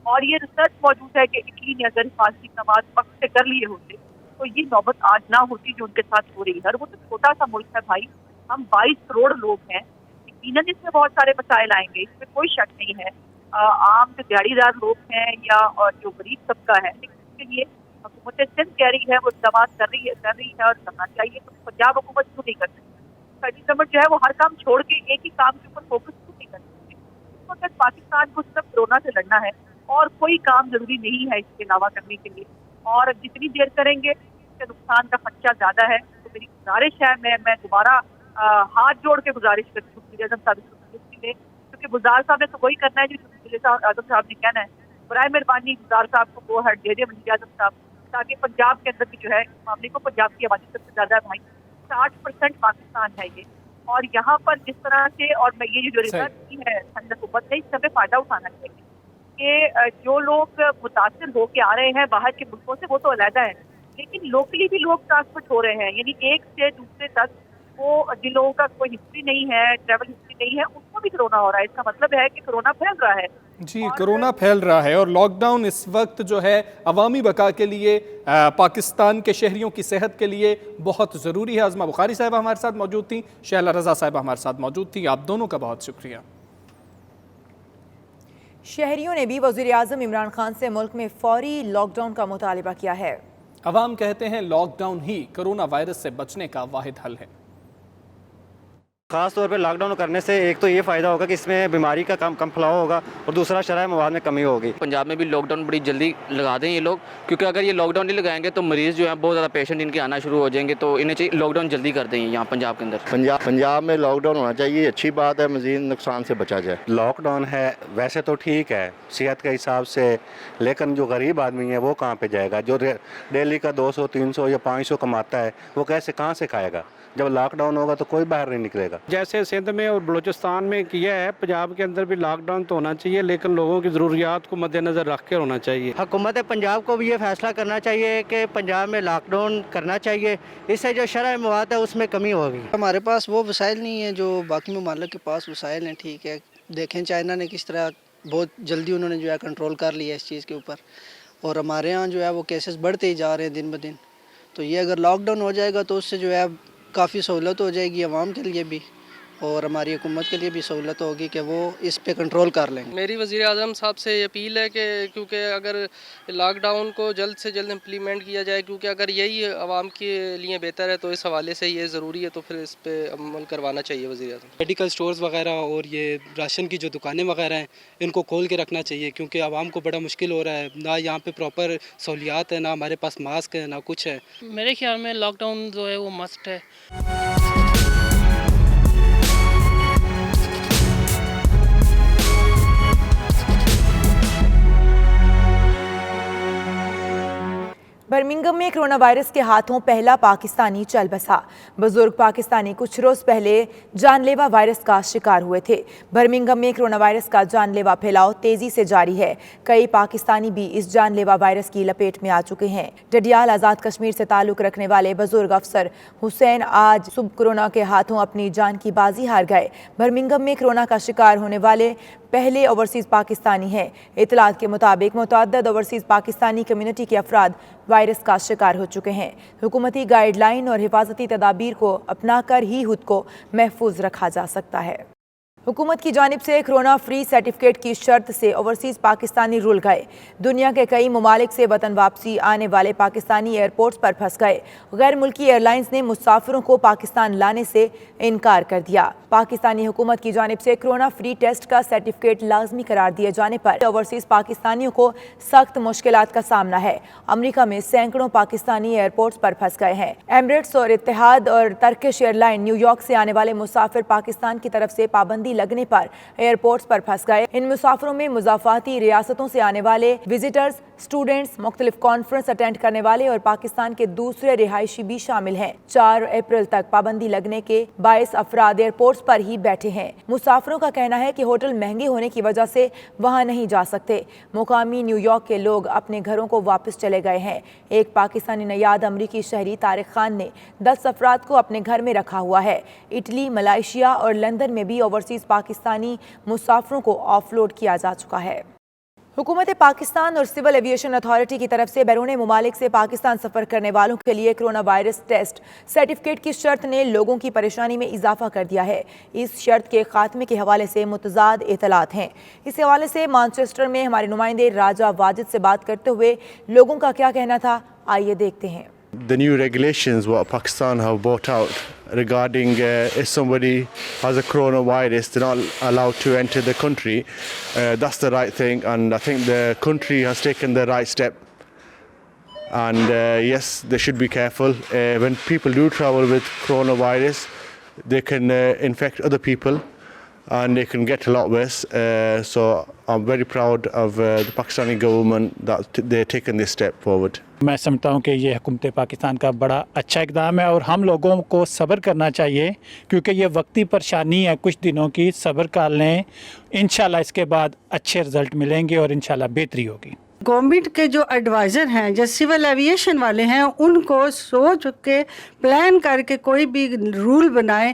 और ये रिसर्च मौजूद है कि इटली ने अगर हिफाजती इक़दाम वक्त से कर लिए होते तो ये नौबत आज ना होती जो उनके साथ हो रही है। और वो तो छोटा सा मुल्क है भाई, हम 22 करोड़ लोग हैं। यकीनन इसमें बहुत सारे मसाइल आएंगे, इसमें कोई शक नहीं है। आम जो दिहाड़ीदार लोग हैं या और जो गरीब तबका है, लेकिन इसके लिए हुकूमत सिंध कह रही है वो इक़दाम कर रही है और करना चाहिए। तो पंजाब हुकूमत क्यों नहीं कर सकती? फेडरल गवर्नमेंट जो है वो हर काम छोड़ के एक ही काम के ऊपर फोकस क्यों नहीं कर सकती? तो अगर पाकिस्तान को सिर्फ कोरोना से लड़ना है और कोई काम जरूरी नहीं है इसके अलावा करने के लिए, और जितनी देर करेंगे उसके नुकसान का खर्चा ज्यादा है। तो मेरी गुजारिश है, मैं दोबारा हाथ जोड़ के गुजारिश करती हूँ वज़ीर आज़म साहब के लिए, क्योंकि गुजार साहब ने तो वही करना है जो वज़ीर आज़म साहब ने कहना है। बराए मेहरबानी गुजार साहब को वो हट दे दे वज़ीर आज़म साहब, ताकि पंजाब के अंदर भी जो है इस मामले को, पंजाब की आबादी सबसे ज्यादा है भाई, 60% पाकिस्तान है ये, और यहाँ पर जिस तरह से, और मैं ये जो रिसर्च की है हुकूमत ने, इससे फायदा उठाना चाहिए कि जो लोग मुतासर होके आ रहे हैं बाहर के मुल्कों से वो तो अलहदा है, लेकिन लोकली भी लोग ट्रांसपोर्ट हो रहे हैं, यानी एक से दूसरे तक वो जिन लोगों का कोई हिस्ट्री नहीं है, ट्रैवल हिस्ट्री नहीं है, उनको भी कोरोना हो रहा है। इसका मतलब है कि कोरोना फैल रहा है। जी, कोरोना फैल रहा है और लॉकडाउन इस वक्त जो है अवामी बका के लिए, पाकिस्तान के शहरियों की सेहत के लिए बहुत ज़रूरी है। अज़मा बुखारी साहिबा हमारे साथ मौजूद थी, शैला रज़ा साहिबा हमारे साथ मौजूद थी। आप दोनों का बहुत शुक्रिया। शहरियों ने भी वज़ीर आज़म इमरान खान से मुल्क में फौरी लॉकडाउन का मुतालिबा किया है। अवाम कहते हैं लॉकडाउन ही कोरोना वायरस से बचने का वाहिद हल है। ख़ास तौर पे लॉकडाउन करने से एक तो ये फ़ायदा होगा कि इसमें बीमारी का कम फैलाव होगा, और दूसरा शरह मवाद में कमी होगी। पंजाब में भी लॉकडाउन बड़ी जल्दी लगा दें ये लोग, क्योंकि अगर ये लॉकडाउन नहीं लगाएंगे तो मरीज़ जो हैं बहुत ज़्यादा पेशेंट इनके आना शुरू हो जाएंगे, तो इन्हें चाहिए लॉकडाउन जल्दी कर दें यहाँ पंजाब के अंदर। पंजाब में लॉकडाउन होना चाहिए, अच्छी बात है, मज़ीद नुकसान से बचा जाए। लॉकडाउन है वैसे तो ठीक है सेहत के हिसाब से, लेकिन जो गरीब आदमी है वो कहाँ पे जाएगा? जो डेली का 200, 300 या 500 कमाता है वो कैसे, कहाँ से खाएगा? जब लॉकडाउन होगा तो कोई बाहर नहीं निकलेगा। जैसे सिंध में और बलूचिस्तान में किया है, पंजाब के अंदर भी लॉकडाउन तो होना चाहिए, लेकिन लोगों की ज़रूरियात को मद्देनज़र रख कर होना चाहिए। हुकूमत पंजाब को भी ये फैसला करना चाहिए कि पंजाब में लॉकडाउन करना चाहिए, इससे जो शरह मवाद है उसमें कमी होगी। हमारे पास वो वसाइल नहीं है जो बाकी ममालिक के पास वसाइल हैं। ठीक है, देखें चाइना ने किस तरह बहुत जल्दी उन्होंने जो है कंट्रोल कर लिया इस चीज़ के ऊपर, और हमारे यहाँ जो है वो केसेस बढ़ते ही जा रहे हैं दिन ब दिन। तो ये अगर लॉकडाउन हो जाएगा तो उससे जो है काफ़ी सहूलत हो जाएगी आवाम के लिए भी, और हमारी हुकूमत के लिए भी सहूलत होगी कि वो इस पे कंट्रोल कर लेंगे। मेरी वज़ीर आज़म साहब से अपील है कि क्योंकि अगर लॉकडाउन को जल्द से जल्द इम्प्लीमेंट किया जाए, क्योंकि अगर यही आवाम के लिए बेहतर है तो इस हवाले से ये ज़रूरी है, तो फिर इस पे अमल करवाना चाहिए वज़ीर आज़म। मेडिकल स्टोर्स वगैरह और ये राशन की जो दुकानें वगैरह हैं इनको खोल के रखना चाहिए, क्योंकि आवाम को बड़ा मुश्किल हो रहा है, ना यहाँ पे प्रॉपर सहूलियात है, ना हमारे पास मास्क है, ना कुछ है। मेरे ख्याल में लॉकडाउन जो है वो मस्ट है। बर्मिंघम में कोरोना वायरस के हाथों पहला पाकिस्तानी चल बसा। बुजुर्ग पाकिस्तानी कुछ रोज पहले जानलेवा वायरस का शिकार हुए थे। बर्मिंघम में कोरोना वायरस का जानलेवा फैलाव तेजी से जारी है। कई पाकिस्तानी भी इस जानलेवा वायरस की लपेट में आ चुके हैं। डडियाल आज़ाद कश्मीर से ताल्लुक रखने वाले बुजुर्ग अफसर हुसैन आज सुबह कोरोना के हाथों अपनी जान की बाजी हार गए। बर्मिंघम में कोरोना का शिकार होने वाले पहले ओवरसीज़ पाकिस्तानी हैं। इतलात के मुताबिक मुतअद्दिद ओवरसीज़ पाकिस्तानी कम्युनिटी के अफराद वायरस का शिकार हो चुके हैं। हुकूमती गाइडलाइन और हिफाजती तदाबीर को अपनाकर ही खुद को महफूज रखा जा सकता है। हुकूमत की जानिब से कोरोना फ्री सर्टिफिकेट की शर्त से ओवरसीज़ पाकिस्तानी रुल गए। दुनिया के कई ममालिक से वतन वापसी आने वाले पाकिस्तानी एयरपोर्ट्स पर फंस गए। गैर मुल्की एयरलाइंस ने मुसाफिरों को पाकिस्तान लाने से इनकार कर दिया। पाकिस्तानी हुकूमत की जानिब से कोरोना फ्री टेस्ट का सर्टिफिकेट लाजमी करार दिए जाने पर ओवरसीज़ पाकिस्तानियों को सख्त मुश्किलात का सामना है। अमरीका में सैकड़ों पाकिस्तानी एयरपोर्ट्स पर फंस गए हैं। एमिरेट्स और इत्तेहाद और टर्किश एयरलाइन न्यूयॉर्क से आने वाले मुसाफिर पाकिस्तान की तरफ से पाबंदी लगने पर एयरपोर्ट्स पर फंस गए। इन मुसाफिरों में मुजाफाती रियासतों से आने वाले विजिटर्स, स्टूडेंट्स, मुख्तलिफ कॉन्फ्रेंस अटेंड करने वाले और पाकिस्तान के दूसरे रिहायशी भी शामिल हैं। 4 अप्रैल तक पाबंदी लगने के बायस अफराद एयरपोर्ट्स पर ही बैठे हैं। मुसाफिरों का कहना है कि होटल महंगे होने की वजह से वहां नहीं जा सकते। मुकामी न्यूयॉर्क के लोग अपने घरों को वापस चले गए हैं। एक पाकिस्तानी नयाद अमरीकी शहरी तारिक खान ने 10 अफराद को अपने घर में रखा हुआ है। इटली, मलेशिया और लंदन में भी ओवरसीज़ पाकिस्तानी मुसाफिरों को ऑफलोड किया जा चुका है। हुकूमत पाकिस्तान और सिविल एविएशन अथॉरिटी की तरफ से बैरून मुमालिक से पाकिस्तान सफ़र करने वालों के लिए कोरोना वायरस टेस्ट सर्टिफिकेट की शर्त ने लोगों की परेशानी में इजाफा कर दिया है। इस शर्त के खात्मे के हवाले से मुतज़ाद इतलात हैं। इस हवाले से मैनचेस्टर में हमारे नुमाइंदे राजा वाजिद से बात करते हुए लोगों का क्या कहना था, आइए देखते हैं। The new regulations what Pakistan have brought out regarding if somebody has a coronavirus, they're not allowed to enter the country. That's the right thing, and I think the country has taken the right step. And yes, they should be careful. When people do travel with coronavirus, they can infect other people, and they can get a lot worse. So I'm very proud of the Pakistani government that they're taking this step forward. मैं समझता हूँ कि ये हुकूमत पाकिस्तान का बड़ा अच्छा इक़दाम है और हम लोगों को सब्र करना चाहिए, क्योंकि ये वक्ती परेशानी है, कुछ दिनों की सब्र कर लें। इंशाल्लाह इसके बाद अच्छे रिज़ल्ट मिलेंगे और इंशाल्लाह बेहतरी होगी। गवर्नमेंट के जो एडवाइज़र हैं, जो सिविल एविएशन वाले हैं, उनको सोच के प्लान करके कोई भी रूल बनाएं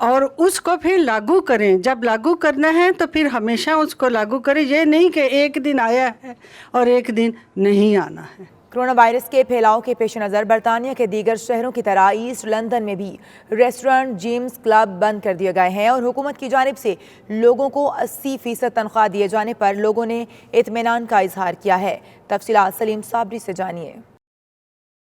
और उसको फिर लागू करें। जब लागू करना है तो फिर हमेशा उसको लागू करें, ये नहीं कि एक दिन आया है और एक दिन नहीं आना है। कोरोना वायरस के फैलाव के पेश नज़र बरतानिया के दीगर शहरों की तरह ईस्ट लंदन में भी रेस्टोरेंट, जिम्स, क्लब बंद कर दिए गए हैं और हुकूमत की जानिब से लोगों को 80% तनख्वाह दिए जाने पर लोगों ने इत्मीनान का इजहार किया है। तफसीलात सलीम साबरी से जानिए।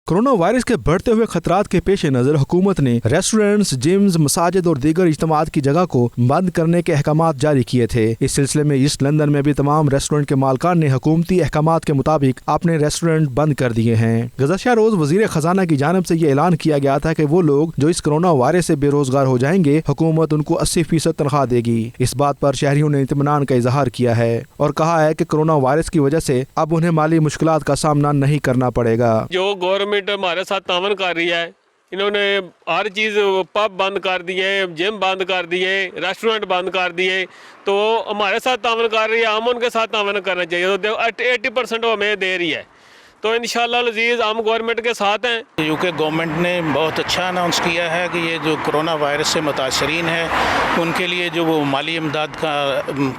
कोरोना वायरस के बढ़ते हुए खतरात के पेश नज़र हुकूमत ने रेस्टोरेंट्स, जिम्स, मसाजिद और दीगर इज्तिमात की जगह को बंद करने के अहकामात जारी किए थे। इस सिलसिले में ईस्ट लंदन में भी तमाम रेस्टोरेंट के मालकान ने हुकूमती अहकामात के मुताबिक अपने रेस्टोरेंट बंद कर दिए हैं। गुज़श्ता रोज वजीर खजाना की जानिब से ये ऐलान किया गया था कि वो लोग जो इस कोरोना वायरस से बेरोजगार हो जाएंगे, हुकूमत उनको 80% तनख्वाह देगी। इस बात पर शहरियों ने इत्मीनान का इजहार किया है और कहा है कि कोरोना वायरस की वजह से अब उन्हें माली मुश्किलात का सामना नहीं करना पड़ेगा। जो गवर्नमेंट हमारे साथ तावन कर रही है, इन्होंने हर चीज़ पब बंद कर दिए, जिम बंद कर दिए, रेस्टोरेंट बंद कर दिए। तो हमारे साथ तावन कर रही है, हम उनके साथ तावन करना चाहिए। तो 80% वो हमें दे रही है, तो इंशाल्लाह अज़ीज़ हम गवर्नमेंट के साथ हैं। यूके गवर्नमेंट ने बहुत अच्छा अनाउंस किया है कि ये जो कोरोना वायरस से मुतासरीन है उनके लिए जो वो माली इमदाद का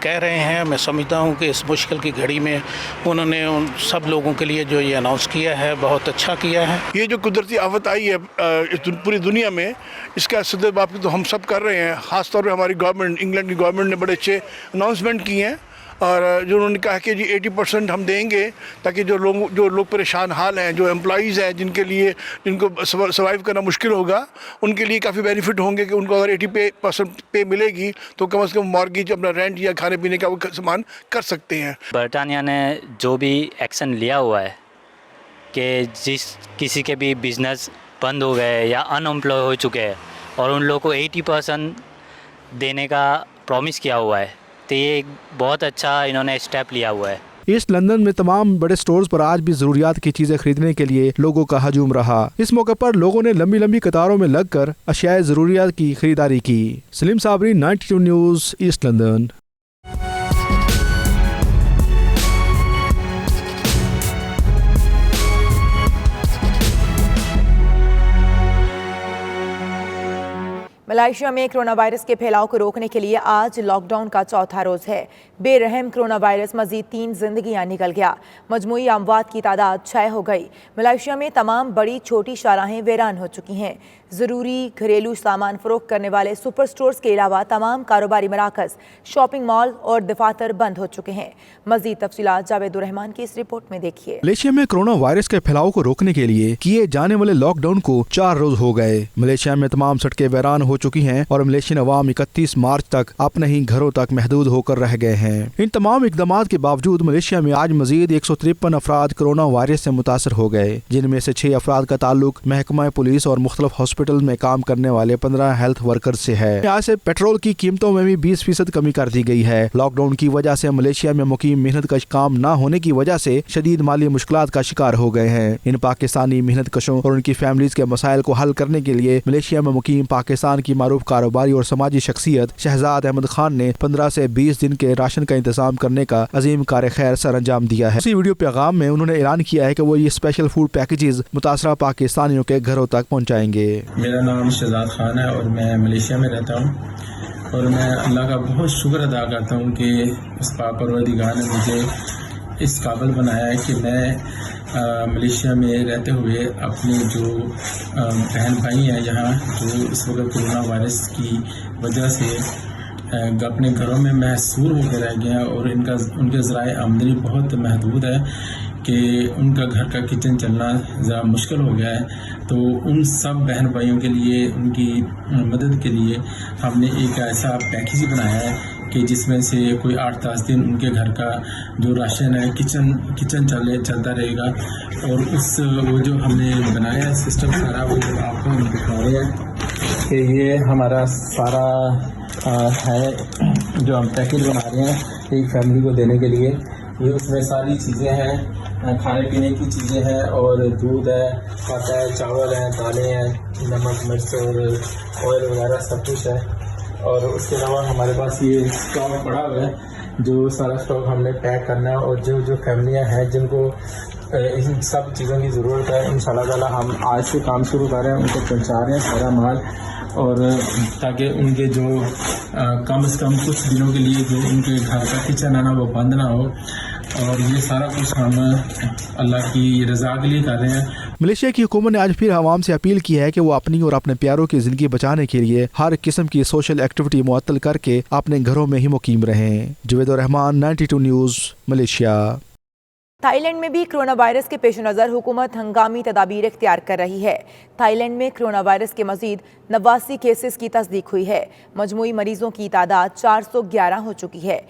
कह रहे हैं, मैं समझता हूँ कि इस मुश्किल की घड़ी में उन्होंने उन सब लोगों के लिए जो ये अनाउंस किया है बहुत अच्छा किया है। ये जो कुदरती आफत आई है पूरी दुनिया में, इसका सदबाप तो हम सब कर रहे हैं। ख़ास तौर पर हमारी गवर्नमेंट, इंग्लैंड की गवर्नमेंट ने बड़े अच्छे अनाउंसमेंट किए हैं और जो उन्होंने कहा कि जी 80% हम देंगे ताकि जो लोग परेशान हाल हैं, जो एम्प्लॉइज़ हैं जिनको सर्वाइव करना मुश्किल होगा, उनके लिए काफ़ी बेनिफिट होंगे कि उनको अगर 80% पे मिलेगी तो कम से कम मॉर्गेज, अपना रेंट या खाने पीने का वो सामान कर सकते हैं। बरतानिया ने जो भी एक्शन लिया हुआ है कि जिस किसी के भी बिजनेस बंद हो गए या अनएम्प्लॉय हो चुके हैं और उन लोगों को 80% देने का प्रॉमिस किया हुआ है, तो ये एक बहुत अच्छा इन्होंने स्टेप लिया हुआ है। ईस्ट लंदन में तमाम बड़े स्टोर्स पर आज भी जरूरियात की चीजें खरीदने के लिए लोगों का हजूम रहा। इस मौके पर लोगों ने लंबी लंबी कतारों में लगकर अशियाए जरूरियात की खरीदारी की। Saleem Sabri, 92 news, east London. Malaysia में कोरोना वायरस के फैलाव को रोकने के लिए आज लॉकडाउन का चौथा रोज है। बेरहम कोरोना वायरस मजीद 3 जिंदगियां निकल गया। मजमूई अमवात की तादाद 6 हो गई। मलेशिया में तमाम बड़ी छोटी शाहराहें वीरान हो चुकी हैं। ज़रूरी घरेलू सामान फरोख्त करने वाले सुपर स्टोर्स के अलावा तमाम कारोबारी मराकज़, शॉपिंग मॉल और दफातर बंद हो चुके हैं। मजीद तफसीलात जावेदुर रहमान की इस रिपोर्ट में देखिए। मलेशिया में कोरोना वायरस के फैलाव को रोकने के लिए किए जाने वाले लॉकडाउन को 4 रोज हो गए। मलेशिया में तमाम सड़कें वीरान हो चुकी हैं और मलेशियन अवाम 31 मार्च तक अपने ही घरों तक महदूद होकर रह गए हैं। इन तमाम इकदामात के बावजूद मलेशिया में आज मजीद 153 अफराद कोरोना वायरस से मुतासर हो गए, जिनमें से 6 अफराद का ताल्लुक महकमा पुलिस और मुख्तलिफ हॉस्पिटल में काम करने वाले 15 हेल्थ वर्कर से है। आज से पेट्रोल की कीमतों में भी 20% कमी कर दी गई है। लॉकडाउन की वजह से मलेशिया में मुकीम मेहनत कश काम न होने की वजह से शदीद माली मुश्किलात का शिकार हो गए हैं। इन पाकिस्तानी मेहनत कशों और उनकी फैमिलीज के मसाइल को हल करने के लिए मलेशिया में मुकीम पाकिस्तान की मारूफ कारोबारी और समाजी शख्सियत शहजाद अहमद खान ने 15 से 20 दिन के राशन का इंतजाम करने का अजीम कार्य खैर सर अंजाम दिया है। इसी वीडियो पैगाम में उन्होंने ऐलान किया है कि वो ये स्पेशल फूड पैकेजेस मुतासरा पाकिस्तानियों के घरों तक पहुँचाएंगे। मेरा नाम शहजाद खान है और मैं मलेशिया में रहता हूँ और मैं अल्लाह का बहुत शुक्र अदा करता हूँ कि उस पाक परवरदिगार ने मुझे इस काबिल बनाया है कि मैं मलेशिया में रहते हुए अपने जो बहन भाई हैं यहाँ जो इस वक्त कोरोना वायरस की वजह से अपने घरों में महसूर होकर रह गए हैं और उनके ज़राए आमदनी बहुत महदूद है कि उनका घर का किचन चलना ज़रा मुश्किल हो गया है। तो उन सब बहन भाइयों के लिए, उनकी मदद के लिए हमने एक ऐसा पैकेज बनाया है कि जिसमें से कोई 8-10 दिन उनके घर का जो राशन है किचन चलता रहेगा। और वो जो हमने बनाया है सिस्टम सारा, वो आपको हम दिखा रहे हैं कि ये हमारा सारा है जो हम पैकेज बना रहे हैं एक फैमिली को देने के लिए। ये उसमें सारी चीज़ें हैं, खाने पीने की चीज़ें हैं और दूध है, आटा है, चावल है, दालें हैं, नमक मिर्च और ऑयल वगैरह सब कुछ है। और उसके अलावा हमारे पास ये स्टॉक पड़ा हुआ है जो सारा स्टॉक हमने पैक करना है और जो फैमिलियां हैं जिनको इन सब चीज़ों की ज़रूरत है, इंशाल्लाह ताला हम आज से काम शुरू कर रहे हैं, उनको पहुँचा रहे हैं सारा माल, और ताकि उनके जो कम से कम कुछ दिनों के लिए जो उनके घर का किचन है ना वो बंद ना हो। और ये सारा कुछ हम अल्लाह की रज़ा के लिए कर रहे हैं। मलेशिया की हुकूमत ने आज फिर आवाम से अपील की है कि वो अपनी और अपने प्यारों की जिंदगी बचाने के लिए हर किस्म की सोशल एक्टिविटी मुअत्तल करके अपने घरों में ही मुकीम रहें। जावेदुर रहमान, 92 न्यूज़, मलेशिया। थाईलैंड में भी कोरोना वायरस के पेश नज़र हुकूमत हंगामी तदाबीर इख्तियार कर रही है। थाईलैंड में कोरोना वायरस के मजीद 89 केसेस की तस्दीक हुई है। मजमूई मरीजों की तादाद 411 हो चुकी है।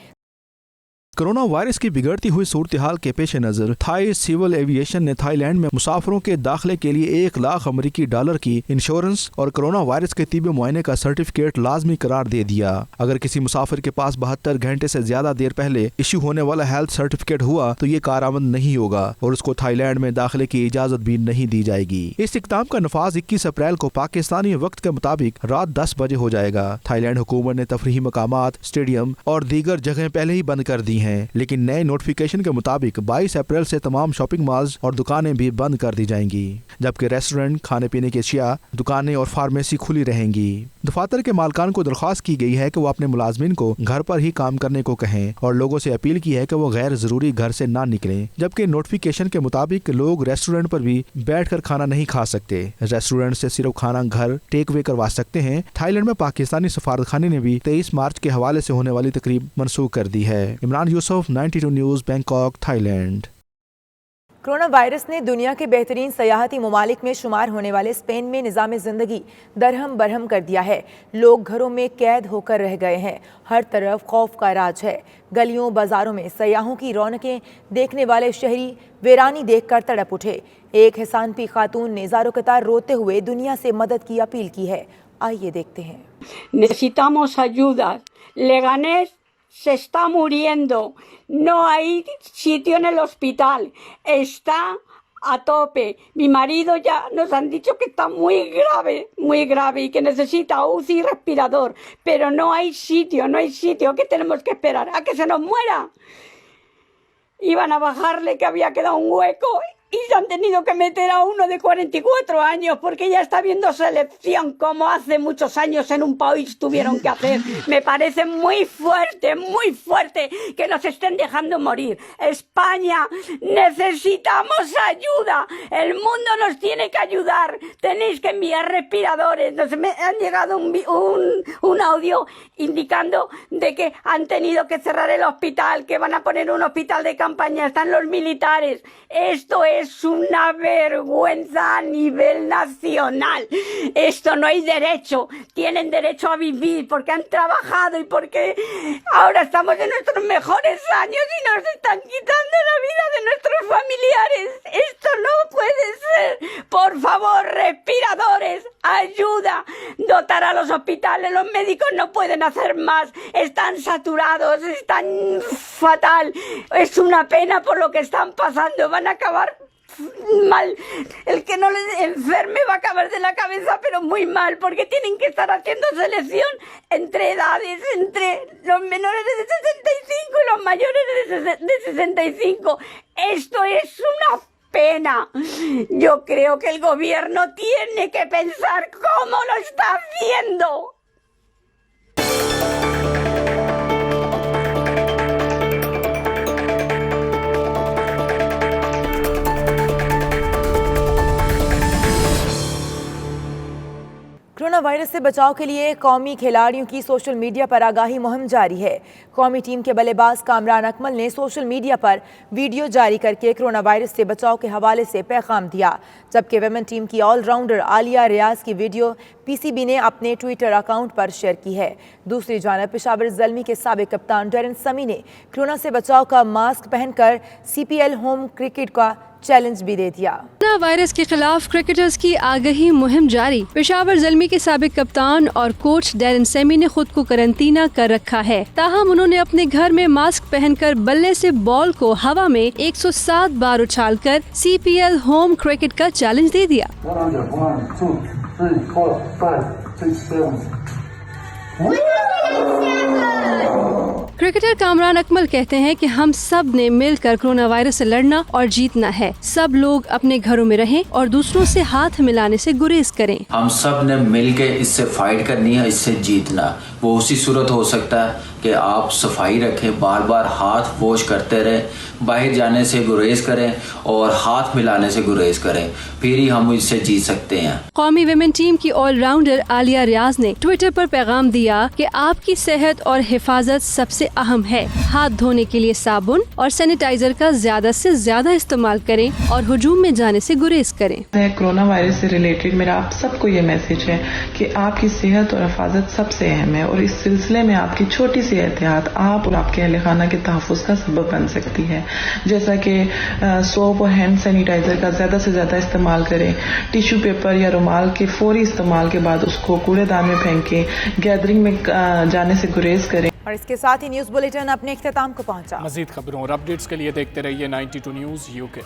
कोरोना वायरस की बिगड़ती हुई सूरत हाल के पेश नज़र थाई सिविल एविएशन ने थाईलैंड में मुसाफिरों के दाखिले के लिए $1 लाख की इंश्योरेंस और कोरोना वायरस के तिब्बी मुआयने का सर्टिफिकेट लाजमी करार दे दिया। अगर किसी मुसाफिर के पास 72 घंटे से ज्यादा देर पहले इश्यू होने वाला हेल्थ सर्टिफिकेट हुआ तो ये कारआमद नहीं होगा और उसको थाईलैंड में दाखिले की इजाजत भी नहीं दी जाएगी। इस इक़दाम का नफाज 21 अप्रैल को पाकिस्तानी वक्त के मुताबिक रात 10 बजे हो जाएगा। थाईलैंड हुकूमत ने तफरीही मकामात, स्टेडियम और दीगर जगह पहले ही बंद कर दी हैं, लेकिन नए नोटिफिकेशन के मुताबिक 22 अप्रैल से तमाम शॉपिंग मॉल्स और दुकानें भी बंद कर दी जाएंगी, जबकि रेस्टोरेंट, खाने पीने की अशिया, दुकानें और फार्मेसी खुली रहेंगी। दफातर के मालकान को दरख्वास्त की गई है कि वो अपने मुलाजमीन को घर पर ही काम करने को कहें और लोगों से अपील की है कि वो गैर जरूरी घर से ना निकलें, जबकि नोटिफिकेशन के मुताबिक लोग रेस्टोरेंट पर भी बैठकर खाना नहीं खा सकते। रेस्टोरेंट से सिर्फ खाना घर टेक वे करवा सकते हैं। थाईलैंड में पाकिस्तानी सफारतखाने ने भी 23 मार्च के हवाले से होने वाली तकरीब मनसूख कर दी है। Imran Yusuf, 92 news, Bangkok, Thailand. Corona virus ने दुनिया के बेहतरीन सयाहती ममालिक में शुमार होने वाले स्पेन में निज़ाम ज़िंदगी दरहम बरहम कर दिया है। लोग घरों में कैद होकर रह गए हैं। हर तरफ खौफ का राज है। गलियों बाजारों में सयाहों की रौनकें देखने वाले शहरी वीरानी देखकर तड़प उठे। एक हिसानपी खातून ने ज़ारो कतार रोते हुए दुनिया से मदद की अपील की है। आइए देखते हैं। Necesitamos ayuda. Leganés se está muriendo. No hay sitio en el hospital. Está a tope. Mi marido ya nos han dicho que está muy grave y que necesita UCI y respirador. Pero no hay sitio que tenemos que esperar a que se nos muera. Iban a bajarle que había quedado un hueco y se han tenido que meter a uno de 44 años porque ya está habiendo selección como hace muchos años en un país tuvieron que hacer. Me parece muy fuerte que nos estén dejando morir. España, necesitamos ayuda. El mundo nos tiene que ayudar. Tenéis que enviar respiradores. Me han llegado un audio indicando de que han tenido que cerrar el hospital, que van a poner un hospital de campaña. Están los militares. Esto es una vergüenza a nivel nacional. Esto no hay derecho. Tienen derecho a vivir porque han trabajado y porque ahora estamos en nuestros mejores años y nos están quitando la vida de nuestros familiares. Esto no puede ser. Por favor, respiradores, ayuda. Dotar a los hospitales. Los médicos no pueden hacer más. Están saturados, están fatal. Es una pena por lo que están pasando. Van a acabar mal. El que no les enferme va a acabar de la cabeza, pero muy mal, porque tienen que estar haciendo selección entre edades, entre los menores de 65 y los mayores de 65. Esto es una pena. Yo creo que el gobierno tiene que pensar cómo lo está haciendo. Corona virus से बचाव के लिए कौमी खिलाड़ियों की social media पर आगाही मुहिम जारी है। कौमी टीम के बल्लेबाज कामरान अकमल ने सोशल मीडिया पर वीडियो जारी करके कोरोना वायरस से बचाव के हवाले से पैगाम दिया, जबकि वेमेन टीम की ऑलराउंडर आलिया रियाज की वीडियो पीसीबी ने अपने ट्विटर अकाउंट पर शेयर की है। दूसरी जानब पेशावर ज़ल्मी के साबिक कप्तान डैरेन समी ने कोरोना से बचाव का मास्क पहनकर CPL होम क्रिकेट का चैलेंज भी दे दिया। कोरोना वायरस के खिलाफ क्रिकेटर्स की आगाही मुहिम जारी। पेशावर ज़ल्मी के साबिक कप्तान और कोच डैरेन समी ने खुद को करंटीना कर रखा है, ताहम उन्होंने अपने घर में मास्क पहनकर बल्ले से बॉल को हवा में 107 बार उछालकर CPL होम क्रिकेट का चैलेंज दे दिया। क्रिकेटर कामरान अकमल कहते हैं कि हम सब ने मिलकर कोरोना वायरस से लड़ना और जीतना है। सब लोग अपने घरों में रहें और दूसरों से हाथ मिलाने से गुरेज करें। हम सब ने मिलकर इससे फाइट करनी है, इससे जीतना। वो उसी सूरत हो सकता है कि आप सफाई रखें, बार बार हाथ वॉश करते रहें, बाहर जाने से गुरेज करें और हाथ मिलाने से गुरेज करें, फिर ही हम इससे जीत सकते हैं। कौमी विमेन टीम की ऑलराउंडर आलिया रियाज ने ट्विटर पर पैगाम दिया कि आपकी सेहत और हिफाजत सबसे अहम है। हाथ धोने के लिए साबुन और सैनिटाइजर का ज्यादा से ज्यादा इस्तेमाल करें और हुजूम में जाने से गुरेज करें। कोरोना वायरस से रिलेटेड मेरा आप सबको ये मैसेज है कि आपकी सेहत और हिफाजत सबसे अहम है और इस सिलसिले में आपकी छोटी सी एहतियात आप और आपके अहले खाना के तहफ़्फ़ुज़ का सबब बन सकती है, जैसा कि सोप और हैंड सैनिटाइजर का ज़्यादा से ज़्यादा इस्तेमाल करें, टिश्यू पेपर या रुमाल के फौरी इस्तेमाल के बाद उसको कूड़ेदान में फेंकें, गैदरिंग में जाने से गुरेज करें। और इसके साथ ही न्यूज़ बुलेटिन अपने इख्तिताम को पहुंचा। मज़ीद खबरों और अपडेट्स के लिए देखते रहिए 92 न्यूज़ UK।